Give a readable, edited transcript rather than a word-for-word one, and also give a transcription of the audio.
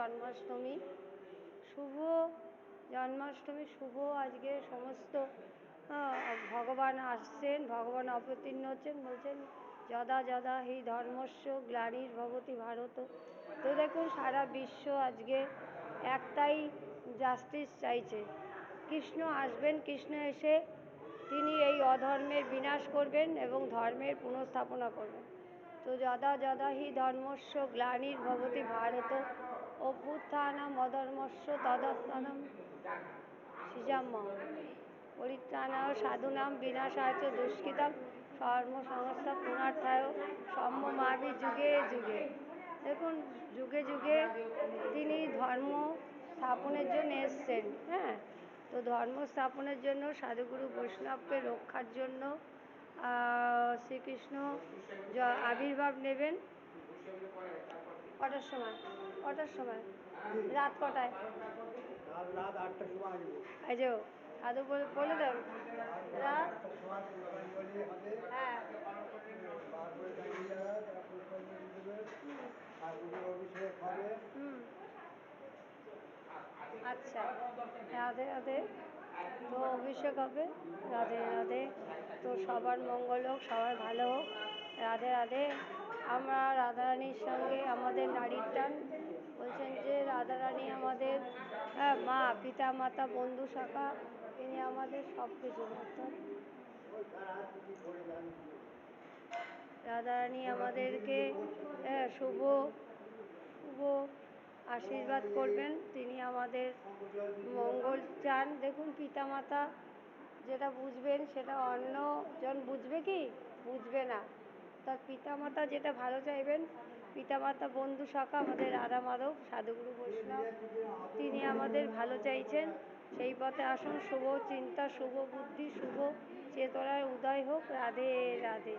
জন্মাষ্টমী। শুভ জন্মাষ্টমী, শুভ আজকে সমস্ত ভগবান আসছেন, ভগবান অবতীর্ণ হচ্ছেন, বলছেন যদা যদা হি ধর্মস্য গ্লানির্ভবতি ভারত। তো দেখুন সারা বিশ্ব আজকে একটাই জাস্টিস চাইছে, কৃষ্ণ আসবেন, কৃষ্ণ এসে তিনি এই অধর্মের বিনাশ করবেন এবং ধর্মের পুনঃস্থাপনা করবেন। তো যদা যদা হি ধর্মস্য গ্লানির্ভবতি ভারত অভ্যুত্থানম অধর্মস্য তদাত্মানম সৃজাম্যহম পরিত্রাণায় সাধুনাম বিনাশায় চ দুষ্কৃতাম কর্মসংস্থান পুনরুত্থায় সম্ভবামি যুগে যুগে। দেখুন যুগে যুগে তিনি ধর্ম স্থাপনের জন্য এসছেন। হ্যাঁ, তো ধর্ম স্থাপনের জন্য সাধুগুরু বৈষ্ণবকে রক্ষার জন্য শ্রীকৃষ্ণ আবির্ভাব নেবেন। কটার সময়? কটার সময়? রাত কটায়? রাত 8টার সময় আসবো। এই যে সাধু বলে দেন রাত, হ্যাঁ, তারপরে তারা পুষ্পাঞ্জলি দেবে, ঠাকুরের অভিষেক হবে। আচ্ছা, রাধে রাধে। তো অভিষেক হবে, রাধে রাধে। তো সবার মঙ্গল হোক, সবার ভালো হোক, রাধে রাধে। আমরা রাধারানীর সঙ্গে আমাদের নারীর টান, বলছেন যে রাধারানী আমাদের মা, পিতা মাতা, বন্ধু সখা, তিনি আমাদের সব কিছু। অর্থাৎ রাধারানী আমাদেরকে শুভ শুভ আশীর্বাদ করবেন, তিনি আমাদের মঙ্গল চান। দেখুন পিতামাতা যেটা বুঝবেন সেটা অন্যজন বুঝবে কি? বুঝবে না। তার পিতামাতা যেটা ভালো চাইবেন, পিতামাতা বন্ধু সখা আমাদের রাধা মাধব সাধুগুরু বৈষ্ণব, তিনি আমাদের ভালো চাইছেন। সেই পথে আসুন, শুভ চিন্তা, শুভ বুদ্ধি, শুভ চেতনার উদয় হোক। রাধে রাধে।